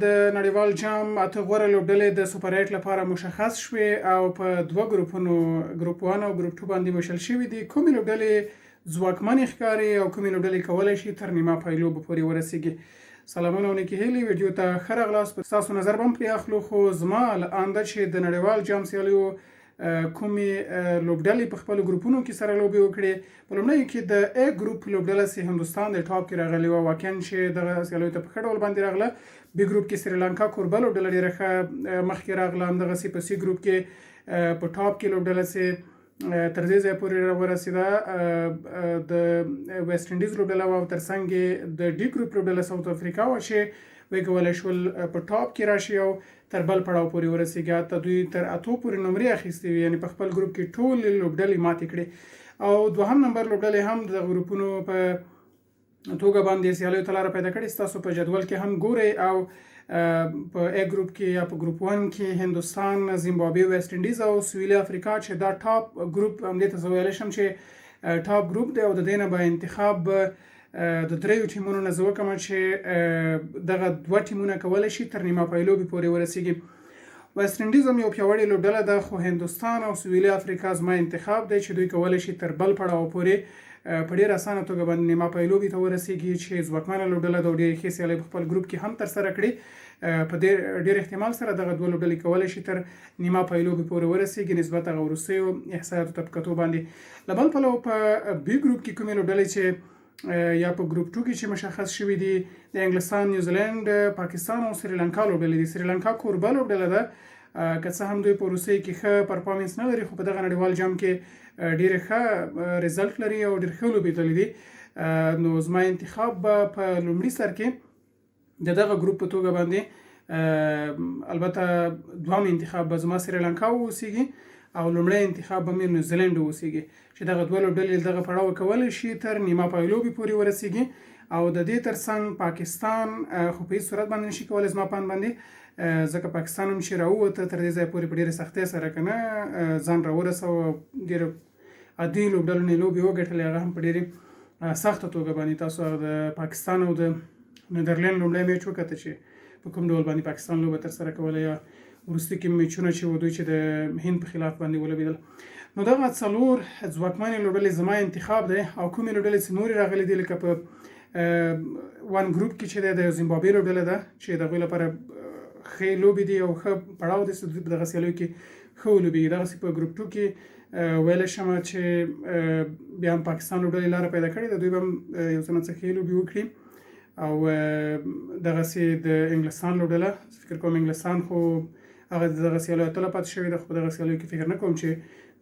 د نړیوال جام اته غوره لوبډلې د سوپر 8 لپاره مشخص شوې او په دوه ګروپونو ګروپ 1 او ګروپ 2 باندې وشل شوې دي. کومې لوبډلې ځواکمنې ښکاري او کومې لوبډلې کولی شي تر نیمه پایلوبو پورې ورسیږي. سلامونه او نیکې هیلې ویډیو ته ښه راغلاست. ستاسو نظر به هم پرې اخلو، خو زما له انده چې د نړیوال جام سیالیو کومې لوبډلې په خپلو ګروپونو کې سره لوبې وکړي. په لومړیو کې د A ګروپ لوبډله چې هندوستان د ټاپ کې راغلی وه، واقعا چې دغه سیالیو ته په ښه ډول باندې راغله. B ګروپ کې سریلانکا کوربه لوبډله ډېره ښه مخکې راغله. همدغسې په C ګروپ کې په ټاپ کې لوبډله چې تر دې ځایه پورې ورسېده د ویسټ انډیز لوبډله وه، او تر څنګ یې د D ګروپ لوبډله ساوت افریقا وه چې وکولی شول په ټاپ کې راشي او تر بل پړاو پورې ورسېږي. حتی دوی تر اتو پورې نمرې اخیستې وي، یعنې په خپل ګروپ کې ټولې لوبډلې ماتې کړې. او دوهم نمبر لوبډلې هم د ګروپونو په توګه باندې سیالیو ته لاره پیدا کړې. ستاسو په جدول کې هم ګورئ. او په A ګروپ کې یا په ګروپ 1 کې هندوستان، زیمبابوې، ویسټ انډیز او سویلي افریقا چې دا ټاپ ګروپ همدې ته زه ویلی شم چې ټاپ ګروپ دی، او د دې نه به انتخاب د دریو ټیمونو نه زه وکړم چې دغه دوه ټیمونه کولی شي تر نیمه پایلوبې پورې ورسیږي. ویسټ انډیز هم یو پیاوړې لوبډله ده، خو هندوستان او سویلي افریقا زما انتخاب دی چې دوی کولی شي تر بل پړاو پورې په ډېر اسانه توګه باندې نیمه پایلوبې ته ورسیږي، چې ځواکمنه لوبډله ده او ډېرې ښې سیالۍ په خپل ګروپ کې هم ترسره کړي. په ډېر احتمال سره دغه دوه لوبډلې کولی شي تر نیمه پایلوبې پورې ورسیږي نسبت هغه وروستیو احصایاتو ته په کتو باندې. له بل پلوه په B ګروپ کې کومې لوبډلې چې یا په ګروپ 2 کې چې مشخص شوي دي د انګلستان، نیوزیلند، پاکستان او سریلانکا لوبډلې دي. سریلانکا کوربه لوبډله ده، که څه هم دوی په وروستیو کې ښه پرفارمنس نه لري، خو په دغه نړیوال جام کې ډېر ښه رزلټ لري او ډېر ښه لوبې تللي دي. نو زما انتخاب به په لومړي سر کې د دغه ګروپ په توګه باندې، البته دوهم انتخاب به زما سریلانکا واوسیږي او لومړی انتخاب به مې نیوزیلند واوسیږي، چې دغه دوه لوبډلې دغه پړاو کولی شي تر نیمه پایلوبې پورې ورسیږي. او د دې ترڅنګ پاکستان خو په هېڅ صورت باندې نشي کولی زما په اند باندې، ځکه پاکستان هم چې راووته تر دې ځایه پورې په ډېرې سختۍ سره که نه ځان راورسوه او ډېرو عادي لوبډلو نه لوبې وګټلې، هغه هم په ډېرې سخته توګه باندې. تاسو هغه د پاکستان او د نیدرلینډ لومړی میچ وکته چې په کوم ډول باندې پاکستان لوبه ترسره کوله، یا وروستي کې میچونه چې و دوی چې د هند په خلاف باندې ولوبېدل. نو دغه څلور ځواکمنې لوبډلې زما انتخاب دی. او کومې لوبډلې چې نورې راغلي دي، لکه په 1 ګروپ کې چې دی د زیمبابوې لوبډله ده چې د هغوی لپاره ښې لوبې دي او ښه پړاو دی چې دوی په دغه سیالیو کې ښه ولوبېږي. دغسې په ګروپ 2 کې ویلی شم چې بیا هم پاکستان لوبډلې لاره پیدا کړې ده، دوی به هم یو څه نه څه ښې لوبې وکړي. او دغسې د انګلستان لوبډله، فکر کوم انګلستان خو هغه دغه سیالیو اتله پاتې شوې ده، خو په دغه سیالیو کې فکر نه کوم چې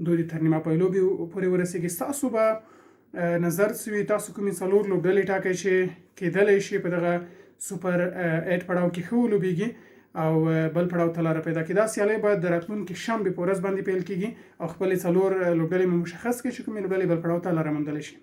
دوی تر نیمه پایلوبې پورې ورسېږي. ستاسو به نظر څه وي؟ تاسو کومې څلور لوبډلې ټاکئ چې کېدلی شي په دغه سوپر 8 پړاو کې ښه ولوبېږي او بل پړاو ته لاره پیدا کړي. دا سیالۍ به د راتلونکي شنبې په ورځ باندې پیل کېږي او خپلې څلور لوبډلې مو مشخص کړي چې کومې لوبډلې بل پړاو ته لاره موندلی شي.